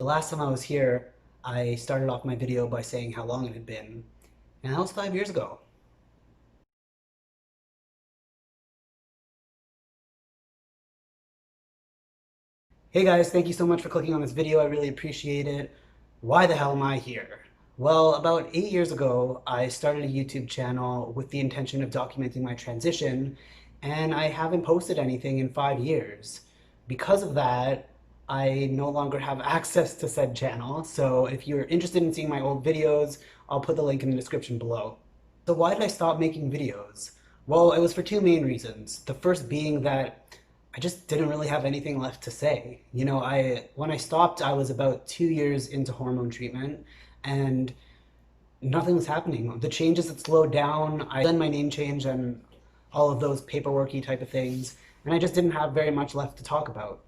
last time I was here, I started off my video by saying how long it had been, and that was 5 years ago. Hey guys, thank you so much for clicking on this video. I really appreciate it. Why the hell am I here? Well, about 8 years ago, I started a YouTube channel with the intention of documenting my transition, and I haven't posted anything in 5 years. Because of that, I no longer have access to said channel, so if you're interested in seeing my old videos, I'll put the link in the description below. So why did I stop making videos? Well, it was for two main reasons. The first being that I just didn't really have anything left to say. When I stopped, I was about 2 years into hormone treatment, and nothing was happening. The changes had slowed down. I done my name change and all of those paperworky type of things, and I just didn't have very much left to talk about.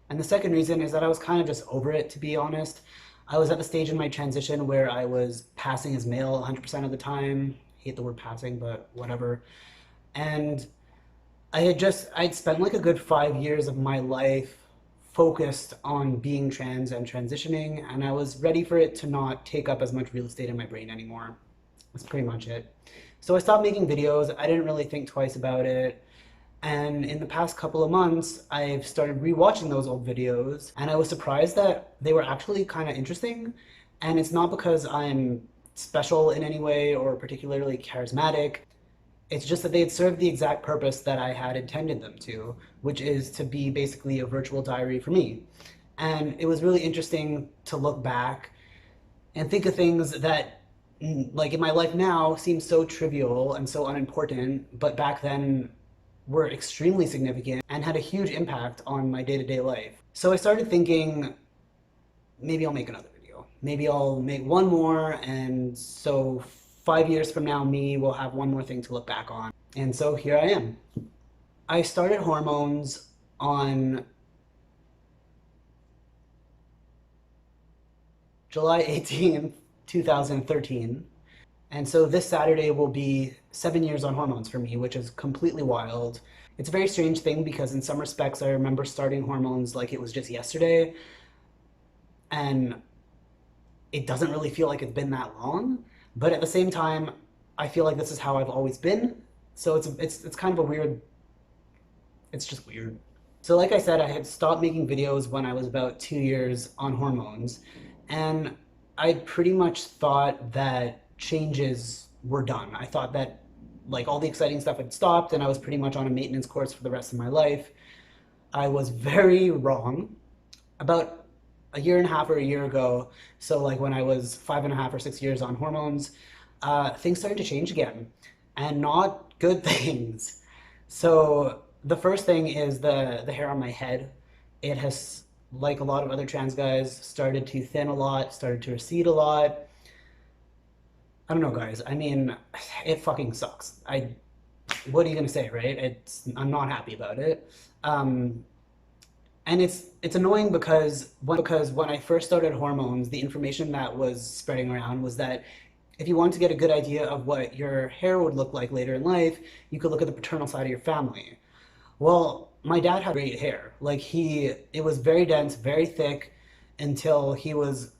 And the second reason is that I was kind of just over it, to be honest. I was at the stage in my transition where I was passing as male 100% of the time. I hate the word passing, but whatever. And I'd spent like a good 5 years of my life focused on being trans and transitioning, and I was ready for it to not take up as much real estate in my brain anymore. That's pretty much it. So I stopped making videos. I didn't really think twice about it. And in the past couple of months, I've started rewatching those old videos, and I was surprised that they were actually kind of interesting. And it's not because I'm special in any way or particularly charismatic. It's just that they had served the exact purpose that I had intended them to, which is to be basically a virtual diary for me. And it was really interesting to look back and think of things that, like in my life now, seem so trivial and so unimportant, but back then were extremely significant and had a huge impact on my day-to-day life. So I started thinking, maybe I'll make another video. Maybe I'll make one more, and so 5 years from now, me will have one more thing to look back on. And so here I am. I started hormones on July 18th, 2013. And so this Saturday will be 7 years on hormones for me, which is completely wild. It's a very strange thing because in some respects I remember starting hormones like it was just yesterday, and it doesn't really feel like it's been that long. But at the same time, I feel like this is how I've always been. So it's kind of a weird, it's just weird. So like I said, I had stopped making videos when I was about 2 years on hormones, and I pretty much thought that changes were done. I thought that like all the exciting stuff had stopped and I was pretty much on a maintenance course for the rest of my life. I was very wrong. About a year and a half or a year ago, so like when I was 5.5 or 6 years on hormones, things started to change again, and not good things. So the first thing is the hair on my head. It has, like a lot of other trans guys, started to thin a lot, started to recede a lot. I don't know, guys. I mean, it fucking sucks. What are you gonna say, right? I'm not happy about it. And it's annoying because when I first started hormones, the information that was spreading around was that if you wanted to get a good idea of what your hair would look like later in life, you could look at the paternal side of your family. Well, my dad had great hair. It was very dense, very thick until he was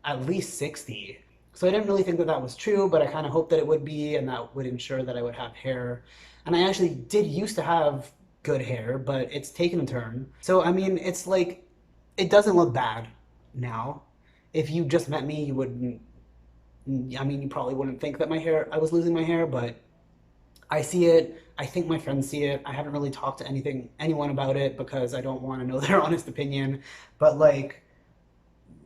at least 60. So I didn't really think that that was true, but I kind of hoped that it would be, and that would ensure that I would have hair. And I actually did used to have good hair, but it's taken a turn. So I mean, it's like, it doesn't look bad now. If you just met me, you wouldn't, I mean, you probably wouldn't think that I was losing my hair, but I see it. I think my friends see it. I haven't really talked to anyone about it because I don't want to know their honest opinion. But like,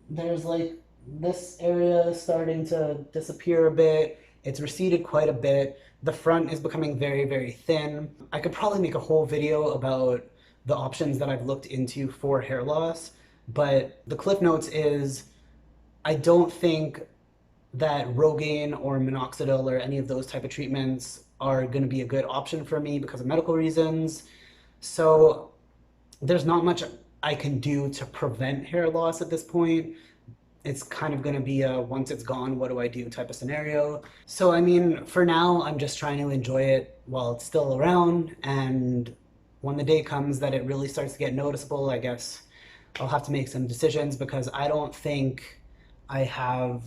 there's like this area is starting to disappear a bit. It's receded quite a bit. The front is becoming very, very thin. I could probably make a whole video about the options that I've looked into for hair loss, but the cliff notes is I don't think that Rogaine or minoxidil or any of those type of treatments are going to be a good option for me because of medical reasons. So there's not much I can do to prevent hair loss at this point. It's kind of going to be a once it's gone, what do I do type of scenario. So I mean, for now, I'm just trying to enjoy it while it's still around, and when the day comes that it really starts to get noticeable, I guess I'll have to make some decisions because I don't think I have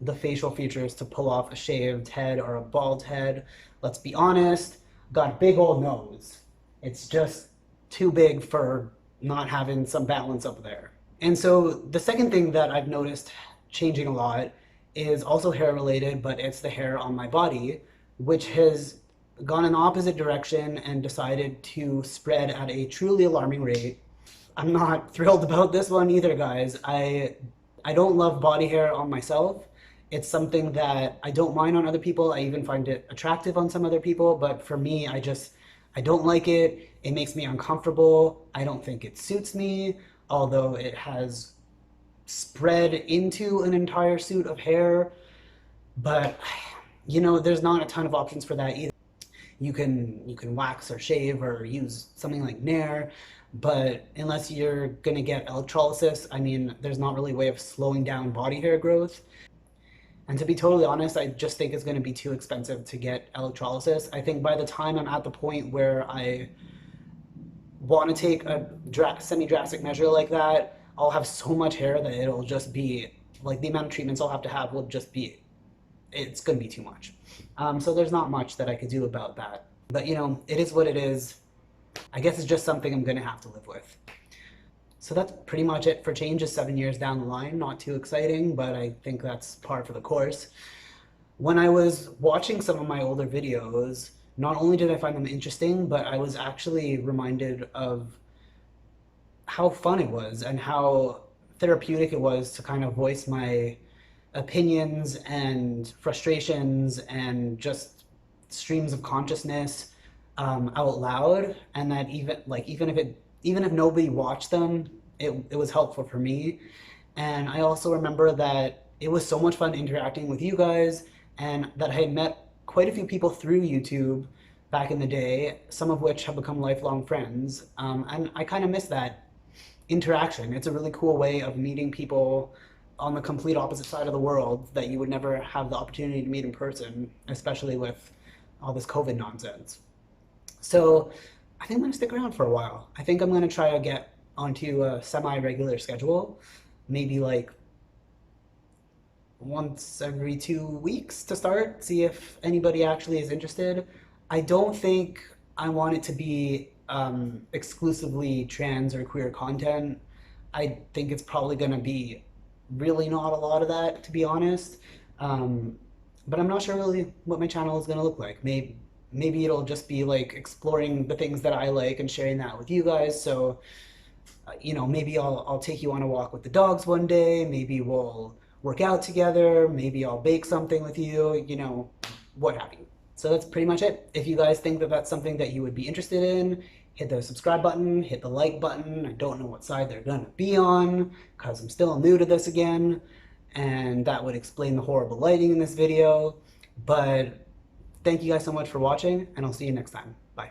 the facial features to pull off a shaved head or a bald head. Let's be honest, got a big old nose. It's just too big for not having some balance up there. And so the second thing that I've noticed changing a lot is also hair related, but it's the hair on my body, which has gone in the opposite direction and decided to spread at a truly alarming rate. I'm not thrilled about this one either, guys. I don't love body hair on myself. It's something that I don't mind on other people. I even find it attractive on some other people, but for me, I don't like it. It makes me uncomfortable. I don't think it suits me, although it has spread into an entire suit of hair. But there's not a ton of options for that either. You can wax or shave or use something like Nair, but unless you're gonna get electrolysis, I mean, there's not really a way of slowing down body hair growth. And to be totally honest, I just think it's going to be too expensive to get electrolysis. I think by the time I'm at the point where I want to take a semi-drastic measure like that, I'll have so much hair that it'll just be like the amount of treatments I'll have to have will just be, it's going to be too much. So there's not much that I could do about that. But it is what it is. I guess it's just something I'm going to have to live with. So that's pretty much it for changes 7 years down the line. Not too exciting, but I think that's par for the course. When I was watching some of my older videos, not only did I find them interesting, but I was actually reminded of how fun it was and how therapeutic it was to kind of voice my opinions and frustrations and just streams of consciousness out loud, and that even if nobody watched them, it was helpful for me. And I also remember that it was so much fun interacting with you guys, and that I had met quite a few people through YouTube back in the day, some of which have become lifelong friends. And I kind of miss that interaction. It's a really cool way of meeting people on the complete opposite side of the world that you would never have the opportunity to meet in person, especially with all this COVID nonsense. So I think I'm going to stick around for a while. I think I'm going to try to get onto a semi-regular schedule, maybe like once every 2 weeks to start, see if anybody actually is interested. I don't think I want it to be exclusively trans or queer content. I think it's probably going to be really not a lot of that, to be honest. But I'm not sure really what my channel is going to look like. Maybe it'll just be like exploring the things that I like and sharing that with you guys. So, maybe I'll take you on a walk with the dogs one day. Maybe we'll work out together. Maybe I'll bake something with you, what have you. So that's pretty much it. If you guys think that that's something that you would be interested in, hit the subscribe button, hit the like button. I don't know what side they're gonna be on because I'm still new to this again, and that would explain the horrible lighting in this video. But thank you guys so much for watching, and I'll see you next time. Bye.